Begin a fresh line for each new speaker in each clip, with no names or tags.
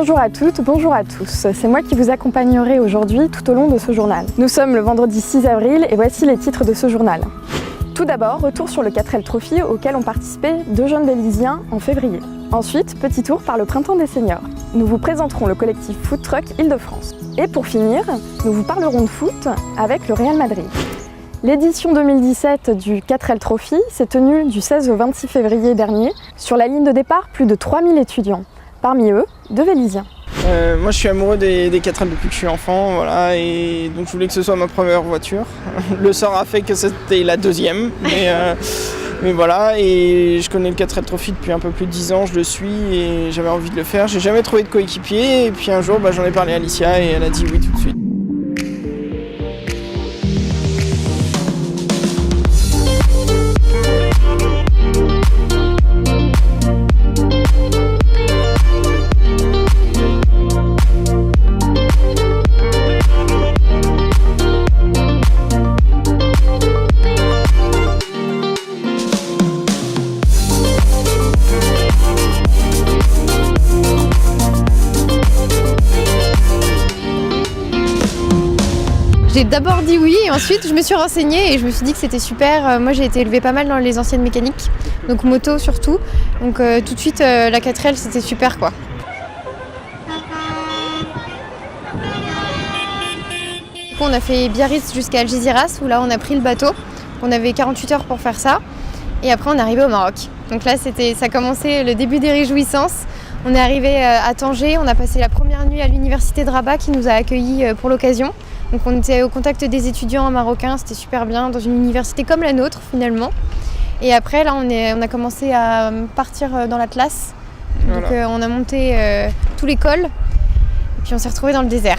Bonjour à toutes, bonjour à tous. C'est moi qui vous accompagnerai aujourd'hui tout au long de ce journal. Nous sommes le vendredi 6 avril et voici les titres de ce journal. Tout d'abord, retour sur le 4L Trophy auquel ont participé 2 jeunes Vélysiens en février. Ensuite, petit tour par le Printemps des Seniors. Nous vous présenterons le collectif Food Truck Île-de-France. Et pour finir, nous vous parlerons de foot avec le Real Madrid. L'édition 2017 du 4L Trophy s'est tenue du 16 au 26 février dernier. Sur la ligne de départ, plus de 3000 étudiants. Parmi eux, 2 Vélysiens.
Moi je suis amoureux des 4L depuis que je suis enfant, voilà, et donc je voulais que ce soit ma première voiture. Le sort a fait que c'était la deuxième, mais voilà, et je connais le 4L Trophy depuis un peu plus de 10 ans, je le suis et j'avais envie de le faire. J'ai jamais trouvé de coéquipier et puis un jour j'en ai parlé à Alicia et elle a dit oui tout de suite.
J'ai d'abord dit oui et ensuite je me suis renseignée et je me suis dit que c'était super. Moi j'ai été élevée pas mal dans les anciennes mécaniques, donc moto surtout. Donc tout de suite la 4L c'était super quoi. Du coup, on a fait Biarritz jusqu'à Algeciras où là on a pris le bateau. On avait 48 heures pour faire ça et après on est arrivé au Maroc. Donc là ça commençait le début des réjouissances. On est arrivé à Tanger, on a passé la première nuit à l'université de Rabat qui nous a accueillis pour l'occasion. Donc on était au contact des étudiants marocains, c'était super bien, dans une université comme la nôtre finalement. Et après là on a commencé à partir dans l'Atlas. Voilà. Donc on a monté tout les cols et puis on s'est retrouvés dans le désert.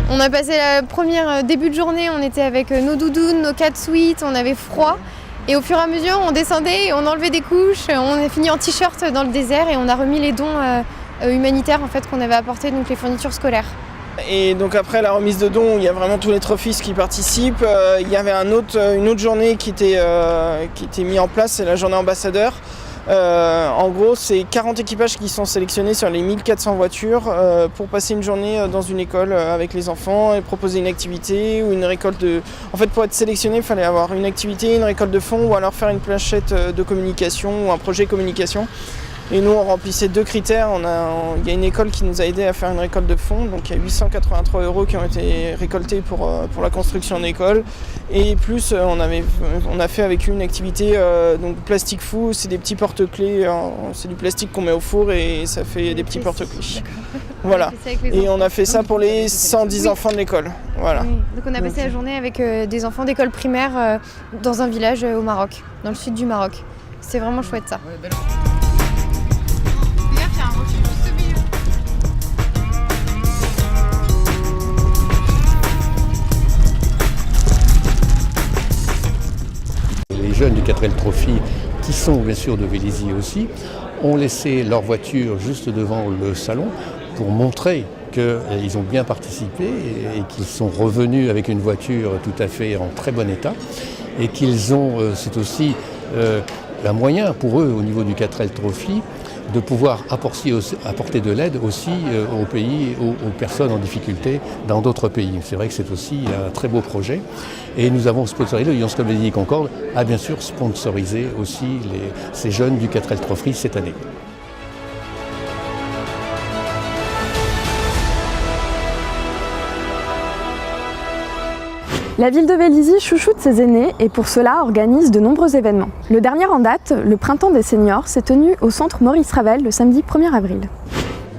On a passé la première début de journée, on était avec nos doudounes, nos 4 suites, on avait froid. Et au fur et à mesure, on descendait, on enlevait des couches, on a fini en t-shirt dans le désert et on a remis les dons humanitaires en fait, qu'on avait apportés, donc les fournitures scolaires.
Et donc après la remise de dons, il y a vraiment tous les trophistes qui participent. Il y avait une autre journée qui était mise en place, c'est la journée ambassadeur. En gros, c'est 40 équipages qui sont sélectionnés sur les 1400 voitures pour passer une journée dans une école avec les enfants et proposer une activité ou une récolte de... En fait, pour être sélectionné, il fallait avoir une activité, une récolte de fonds ou alors faire une planchette de communication ou un projet communication. Et nous, on remplissait 2 critères. Il y a une école qui nous a aidé à faire une récolte de fonds. Donc, il y a 883 € qui ont été récoltés pour la construction de l'école. Et plus, on a fait avec eux une activité, donc Plastic Fou, c'est des petits porte-clés. C'est du plastique qu'on met au four et ça fait des petits porte-clés. Voilà. Et on a fait ça pour les 110 enfants de l'école. Voilà.
Oui. Donc, on a passé la journée avec des enfants d'école primaire dans un village au Maroc, dans le sud du Maroc. C'est vraiment chouette ça.
Les jeunes du 4L Trophy, qui sont bien sûr de Vélizy aussi, ont laissé leur voiture juste devant le salon pour montrer qu'ils ont bien participé et qu'ils sont revenus avec une voiture tout à fait en très bon état et qu'ils ont, c'est aussi un moyen pour eux au niveau du 4L Trophy de pouvoir apporter de l'aide aussi aux pays, aux personnes en difficulté dans d'autres pays. C'est vrai que c'est aussi un très beau projet. Et nous avons sponsorisé, le Lions Club Vélizy Concorde a bien sûr sponsorisé aussi ces jeunes du 4L Trophy cette année.
La ville de Vélizy chouchoute ses aînés et pour cela organise de nombreux événements. Le dernier en date, le Printemps des Seniors, s'est tenu au centre Maurice Ravel le samedi 1er avril.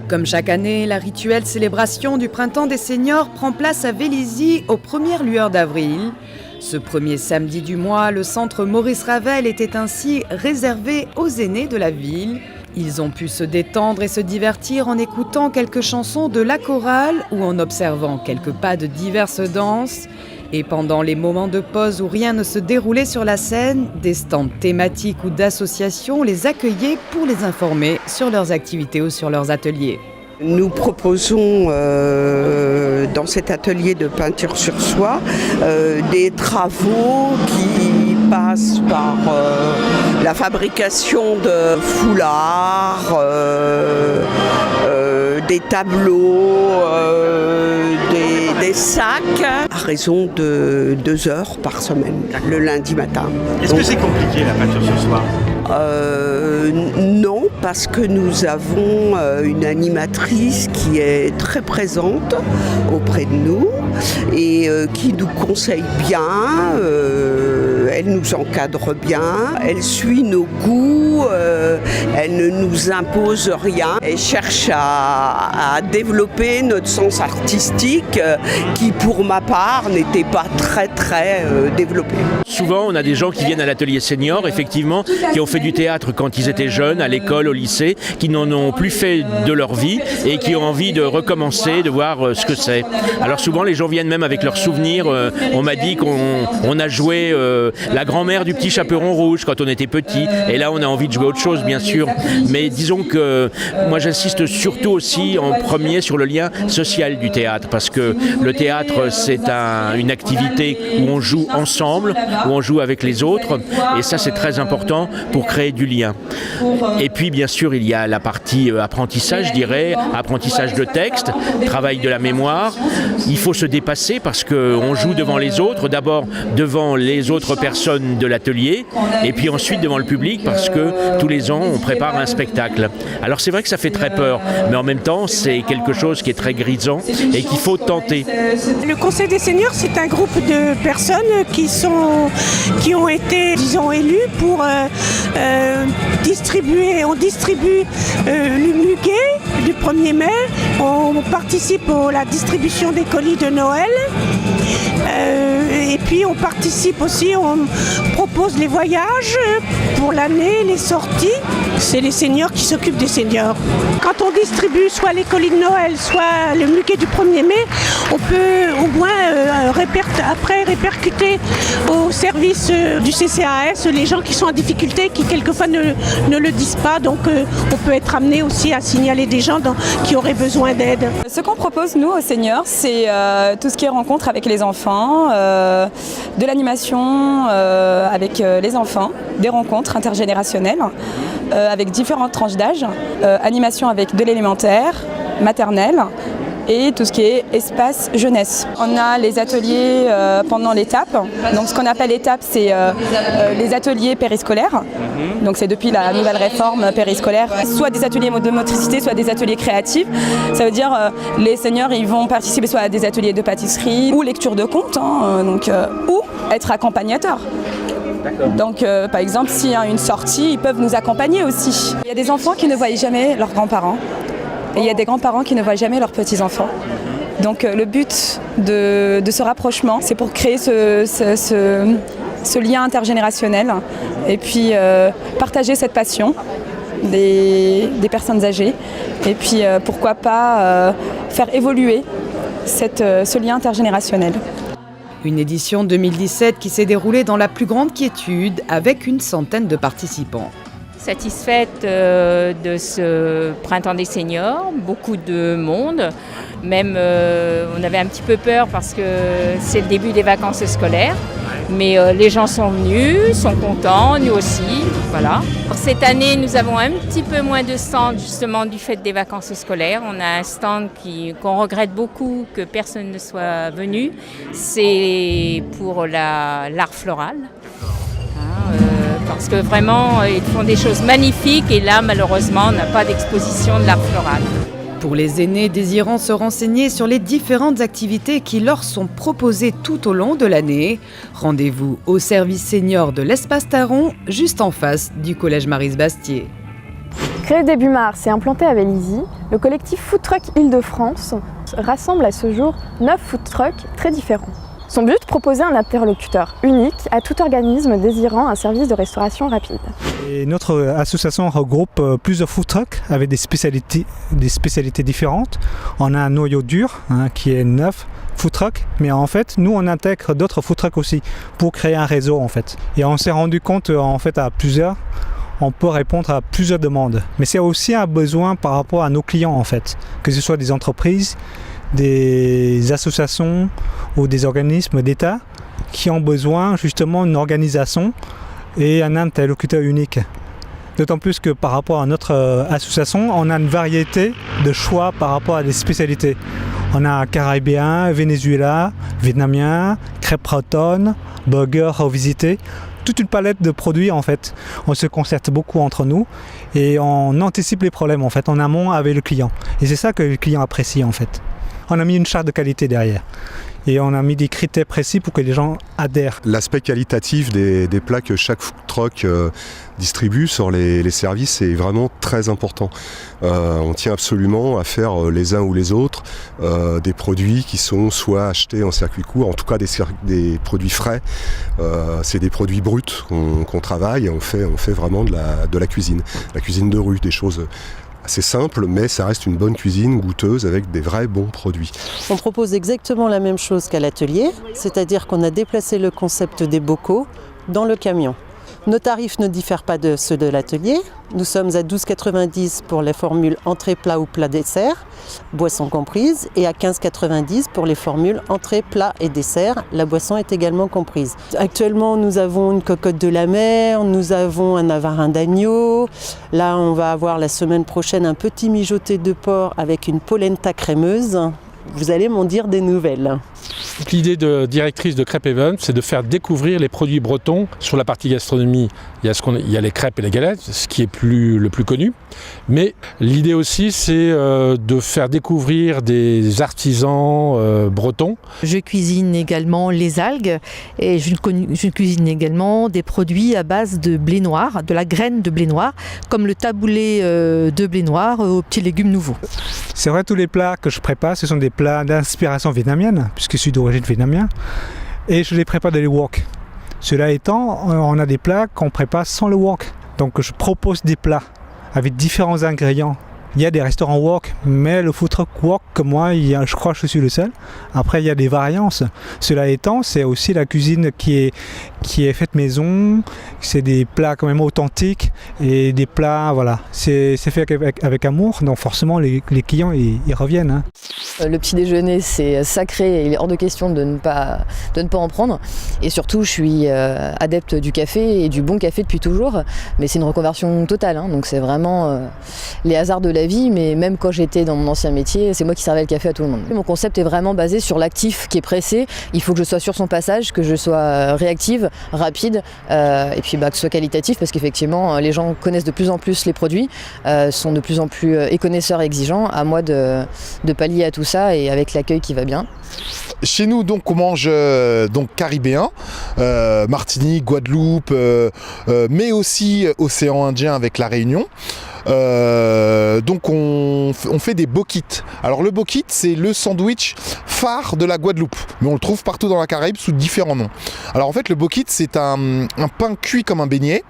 Comme chaque année, la rituelle célébration du Printemps des Seniors prend place à Vélizy aux premières lueurs d'avril. Ce premier samedi du mois, le centre Maurice Ravel était ainsi réservé aux aînés de la ville. Ils ont pu se détendre et se divertir en écoutant quelques chansons de la chorale ou en observant quelques pas de diverses danses. Et pendant les moments de pause où rien ne se déroulait sur la scène, des stands thématiques ou d'associations les accueillaient pour les informer sur leurs activités ou sur leurs ateliers.
Nous proposons dans cet atelier de peinture sur soie des travaux qui passent par la fabrication de foulards, des tableaux, des sacs, à raison de 2 heures par semaine, le lundi matin.
Est-ce que c'est compliqué la peinture sur soie ?
Non, parce que nous avons une animatrice qui est très présente auprès de nous et qui nous conseille bien, elle nous encadre bien, elle suit nos goûts, elle ne nous impose rien, elle cherche à développer notre sens artistique qui pour ma part n'était pas très développé.
Souvent on a des gens qui viennent à l'atelier senior, effectivement, qui ont fait du théâtre quand ils étaient jeunes, à l'école, au lycée, qui n'en ont plus fait de leur vie et qui ont envie de recommencer, de voir ce que c'est. Alors souvent les gens viennent même avec leurs souvenirs. On m'a dit qu'on a joué la grand-mère du petit chaperon rouge quand on était petit, et là on a envie de jouer autre chose bien sûr. Mais disons que moi j'insiste surtout aussi en premier sur le lien social du théâtre, parce que le théâtre c'est une activité où on joue ensemble, où on joue avec les autres, et ça c'est très important pour créer du lien. Et puis bien sûr il y a la partie apprentissage, je dirais, apprentissage de texte, travail de la mémoire. Il faut se dépasser parce qu'on joue devant les autres, d'abord devant les autres personnes de l'atelier, et puis ensuite devant le public, parce que tous les ans on prépare un spectacle. Alors c'est vrai que ça fait très peur, mais en même temps c'est quelque chose qui est très grisant et qu'il faut tenter.
Le Conseil des seniors, c'est un groupe de personnes qui ont été, disons, élus pour distribuer. On distribue le muguet du 1er mai, on participe à la distribution des colis de Noël. Et puis on participe aussi, on propose les voyages pour l'année, les sorties. C'est les seniors qui s'occupent des seniors. Quand on distribue soit les colis de Noël, soit le muguet du 1er mai, on peut au moins après répercuter au service du CCAS les gens qui sont en difficulté, qui quelquefois ne le disent pas. Donc on peut être amené aussi à signaler des gens qui auraient besoin d'aide.
Ce qu'on propose nous aux seniors, c'est tout ce qui est rencontre avec les enfants, de l'animation avec les enfants, des rencontres intergénérationnelles avec différentes tranches d'âge, animation avec de l'élémentaire, maternelle, et tout ce qui est espace jeunesse. On a les ateliers pendant l'étape. Donc ce qu'on appelle l'étape, c'est les ateliers périscolaires. Donc c'est depuis la nouvelle réforme périscolaire, soit des ateliers de motricité, soit des ateliers créatifs. Ça veut dire les seniors, ils vont participer soit à des ateliers de pâtisserie ou lecture de contes, ou être accompagnateurs. Donc par exemple, s'il y a une sortie, ils peuvent nous accompagner aussi. Il y a des enfants qui ne voient jamais leurs grands-parents. Et il y a des grands-parents qui ne voient jamais leurs petits-enfants. Donc le but de ce rapprochement, c'est pour créer ce lien intergénérationnel et puis partager cette passion des personnes âgées. Et puis pourquoi pas faire évoluer ce lien intergénérationnel.
Une édition 2017 qui s'est déroulée dans la plus grande quiétude avec une centaine de participants.
Satisfaite de ce printemps des seniors, beaucoup de monde, même on avait un petit peu peur parce que c'est le début des vacances scolaires, mais les gens sont venus, sont contents, nous aussi, voilà. Cette année nous avons un petit peu moins de stands justement du fait des vacances scolaires. On a un stand qu'on regrette beaucoup que personne ne soit venu, c'est pour l'art floral. Parce que vraiment, ils font des choses magnifiques et là, malheureusement, on n'a pas d'exposition de l'art floral.
Pour les aînés désirant se renseigner sur les différentes activités qui leur sont proposées tout au long de l'année, rendez-vous au service senior de l'Espace Taron, juste en face du Collège Maryse-Bastier.
Créé début mars et implanté à Vélizy, le collectif Food Truck Île-de-France rassemble à ce jour 9 food trucks très différents. Son but, proposer un interlocuteur unique à tout organisme désirant un service de restauration rapide.
Et notre association regroupe plusieurs food trucks avec des spécialités différentes. On a un noyau dur qui est 9 food trucks, mais en fait, nous on intègre d'autres food trucks aussi pour créer un réseau en fait. Et on s'est rendu compte en fait à plusieurs, on peut répondre à plusieurs demandes. Mais c'est aussi un besoin par rapport à nos clients en fait, que ce soit des entreprises, des associations ou des organismes d'État qui ont besoin justement d'une organisation et un interlocuteur unique. D'autant plus que par rapport à notre association, on a une variété de choix par rapport à des spécialités. On a caribéen, vénézuélien, vietnamien, crêpes bretonnes, burgers revisités, toute une palette de produits en fait. On se concerte beaucoup entre nous et on anticipe les problèmes en fait en amont avec le client. Et c'est ça que le client apprécie en fait. On a mis une charte de qualité derrière et on a mis des critères précis pour que les gens adhèrent.
L'aspect qualitatif des plats que chaque food truck distribue sur les services est vraiment très important. On tient absolument à faire les uns ou les autres des produits qui sont soit achetés en circuit court, en tout cas des produits frais. C'est des produits bruts qu'on travaille et on fait vraiment de la cuisine de rue, des choses c'est simple, mais ça reste une bonne cuisine goûteuse avec des vrais bons produits.
On propose exactement la même chose qu'à l'atelier, c'est-à-dire qu'on a déplacé le concept des bocaux dans le camion. Nos tarifs ne diffèrent pas de ceux de l'atelier. Nous sommes à 12,90 pour les formules entrée plat ou plat dessert, boisson comprise, et à 15,90 pour les formules entrée plat et dessert, la boisson est également comprise. Actuellement, nous avons une cocotte de la mer, nous avons un avarin d'agneau. Là, on va avoir la semaine prochaine un petit mijoté de porc avec une polenta crémeuse. Vous allez m'en dire des nouvelles.
L'idée de directrice de Crêpes Even, c'est de faire découvrir les produits bretons. Sur la partie gastronomie, il y a les crêpes et les galettes, ce qui est le plus connu. Mais l'idée aussi, c'est de faire découvrir des artisans bretons.
Je cuisine également les algues et je cuisine également des produits à base de blé noir, de la graine de blé noir, comme le taboulé de blé noir aux petits légumes nouveaux.
C'est vrai, tous les plats que je prépare, ce sont des plats d'inspiration vietnamienne, puisque je suis d'origine vietnamienne, et je les prépare dans les wok. Cela étant, on a des plats qu'on prépare sans le wok. Donc je propose des plats avec différents ingrédients. Il y a des restaurants wok, mais le food truck wok, comme moi, je crois que je suis le seul. Après, il y a des variances. Cela étant, c'est aussi la cuisine qui est faite maison. C'est des plats quand même authentiques et des plats, voilà. C'est fait avec amour, donc forcément, les clients, ils reviennent. Hein.
Le petit déjeuner, c'est sacré et il est hors de question de ne pas en prendre. Et surtout, je suis adepte du café et du bon café depuis toujours. Mais c'est une reconversion totale, hein, donc c'est vraiment les hasards de la vie, mais même quand j'étais dans mon ancien métier, c'est moi qui servais le café à tout le monde. Mon concept est vraiment basé sur l'actif qui est pressé. Il faut que je sois sur son passage, que je sois réactive, rapide, et puis que ce soit qualitatif, parce qu'effectivement, les gens connaissent de plus en plus les produits, sont de plus en plus connaisseurs et exigeants. À moi de pallier à tout ça et avec l'accueil qui va bien.
Chez nous, donc, on mange caribéen, Martinique, Guadeloupe, mais aussi océan Indien avec la Réunion. Donc on fait des bokits. Alors le bokit, c'est le sandwich phare de la Guadeloupe, mais on le trouve partout dans la Caraïbe sous différents noms. Alors en fait le bokit, c'est un pain cuit comme un beignet,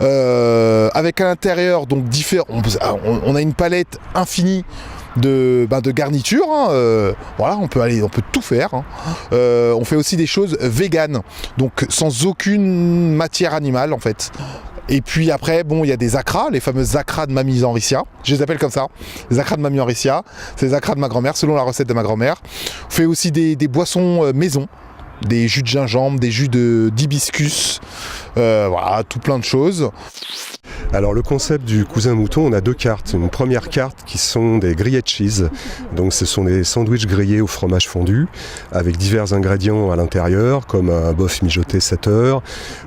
avec à l'intérieur donc on a une palette infinie de garniture, hein. Voilà, on peut tout faire, hein. On fait aussi des choses véganes, donc sans aucune matière animale en fait. Et puis après, il y a des acras, les fameuses acras de Mamie Henricia. Je les appelle comme ça, les acras de Mamie Henricia. C'est les acras de ma grand-mère, selon la recette de ma grand-mère. On fait aussi des boissons maison, des jus de gingembre, des jus d'hibiscus, voilà, tout plein de choses.
Alors le concept du cousin mouton, on a deux cartes. Une première carte qui sont des grilled cheese. Donc ce sont des sandwichs grillés au fromage fondu avec divers ingrédients à l'intérieur, comme un bœuf mijoté 7 heures,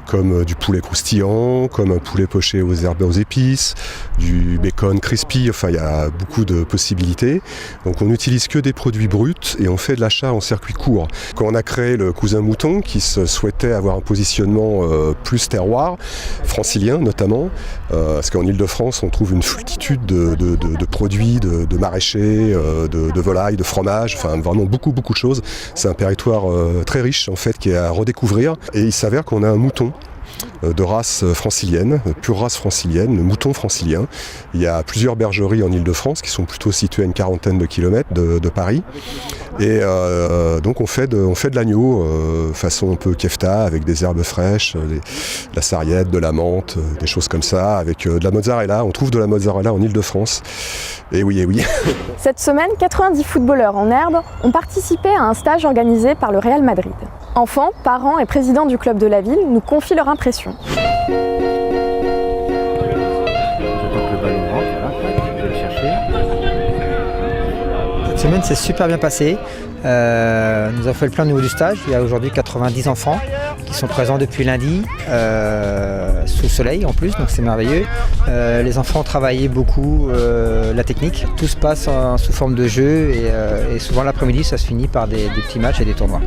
comme du poulet croustillant, comme un poulet poché aux herbes aux épices, du bacon crispy, enfin il y a beaucoup de possibilités. Donc on n'utilise que des produits bruts et on fait de l'achat en circuit court. Quand on a créé le cousin mouton, qui se souhaitait avoir un positionnement plus terroir, francilien notamment, Parce qu'en Ile-de-France, on trouve une multitude de produits, de maraîchers, de volailles, de fromages, enfin vraiment beaucoup de choses. C'est un territoire très riche en fait qui est à redécouvrir. Et il s'avère qu'on a un mouton de race francilienne, pure race francilienne, le mouton francilien. Il y a plusieurs bergeries en Ile-de-France qui sont plutôt situées à une quarantaine de kilomètres de Paris. Et donc on fait de l'agneau façon un peu kefta, avec des herbes fraîches, de la sarriette, de la menthe, des choses comme ça, avec de la mozzarella. On trouve de la mozzarella en Ile-de-France. Et oui, et oui.
Cette semaine, 90 footballeurs en herbe ont participé à un stage organisé par le Real Madrid. Enfants, parents et présidents du club de la ville nous confient leur impression.
Cette semaine s'est super bien passée. Nous avons fait le plein au niveau du stage. Il y a aujourd'hui 90 enfants qui sont présents depuis lundi, sous le soleil en plus, donc c'est merveilleux. Les enfants ont travaillé beaucoup la technique. Tout se passe sous forme de jeu et souvent l'après-midi ça se finit par des petits matchs et des tournois.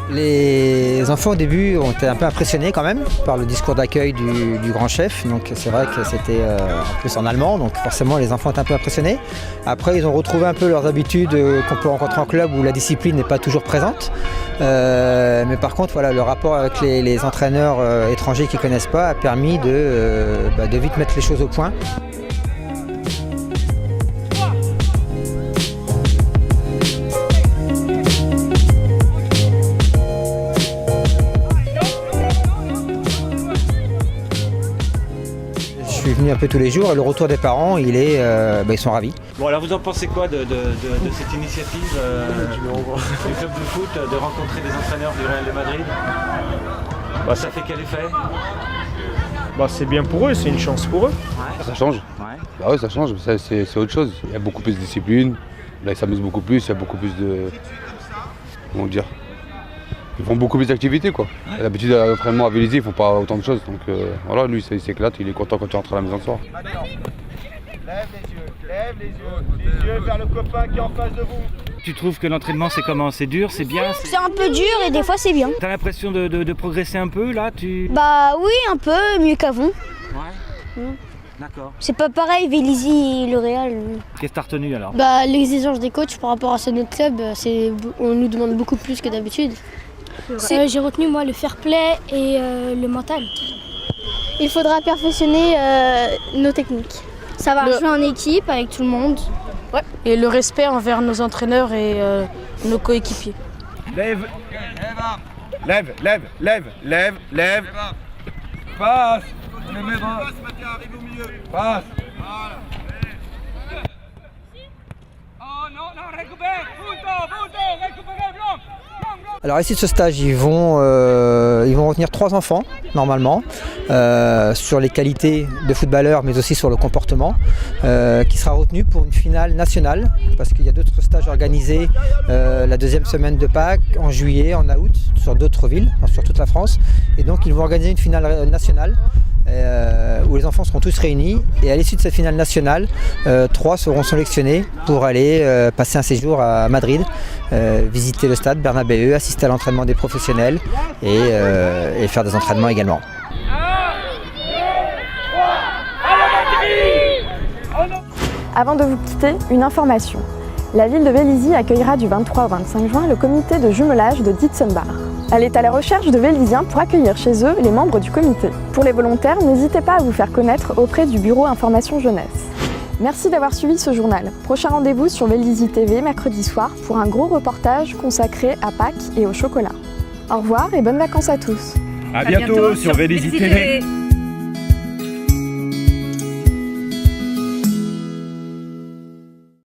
Les enfants au début ont été un peu impressionnés quand même par le discours d'accueil du grand chef, donc c'est vrai que c'était en plus en allemand, donc forcément les enfants étaient un peu impressionnés. Après ils ont retrouvé un peu leurs habitudes qu'on peut rencontrer en club où la discipline n'est pas toujours présente, mais par contre voilà, le rapport avec les entraîneurs étrangers qui ne connaissent pas a permis de vite mettre les choses au point. Je suis venu un peu tous les jours et le retour des parents, ils sont ravis.
Bon, alors vous en pensez quoi de cette initiative du club de foot de rencontrer des entraîneurs du Real de Madrid? Ça fait quel effet?
C'est bien pour eux, c'est une chance pour eux.
Ouais.
Ça change.
Ouais.
Bah ouais, ça change, c'est autre chose. Il y a beaucoup plus de discipline, là ils s'amusent beaucoup plus, il y a beaucoup plus de... Comment dire? Ils font beaucoup plus d'activités quoi. Ouais. D'habitude à l'entraînement à Vélizy, ils font pas autant de choses. Donc voilà, lui il s'éclate, il est content quand il rentre à la maison le soir.
Lève les yeux vers le copain qui est en face de vous.
Tu trouves que l'entraînement c'est comment? C'est dur, c'est bien?
C'est un peu dur et des fois c'est bien.
T'as l'impression de progresser un peu là?
Bah oui, un peu mieux qu'avant.
Ouais. D'accord.
C'est pas pareil Vélizy et le Real.
Qu'est-ce que t'as retenu alors?
L'exigence des coachs par rapport à ce notre club, on nous demande beaucoup plus que d'habitude.
J'ai retenu moi le fair play et le mental.
Il faudra perfectionner nos techniques.
Savoir jouer en équipe avec tout le monde.
Ouais. Et le respect envers nos entraîneurs et nos coéquipiers.
Lève. Passe. Passe.
Alors ici de ce stage, ils vont retenir 3 enfants normalement sur les qualités de footballeurs mais aussi sur le comportement qui sera retenu pour une finale nationale parce qu'il y a d'autres stages organisés la deuxième semaine de Pâques, en juillet, en août sur d'autres villes, sur toute la France et donc ils vont organiser une finale nationale où les enfants seront tous réunis et à l'issue de cette finale nationale 3 seront sélectionnés pour aller passer un séjour à Madrid, visiter le stade Bernabéu, assister à l'entraînement des professionnels et faire des entraînements également.
Avant de vous quitter, une information. La ville de Vélizy accueillera du 23 au 25 juin le comité de jumelage de Dietzenbach. Elle est à la recherche de Vélysiens pour accueillir chez eux les membres du comité. Pour les volontaires, n'hésitez pas à vous faire connaître auprès du bureau Information Jeunesse. Merci d'avoir suivi ce journal. Prochain rendez-vous sur Vélizy TV mercredi soir pour un gros reportage consacré à Pâques et au chocolat. Au revoir et bonnes vacances à tous.
À bientôt sur Vélizy TV.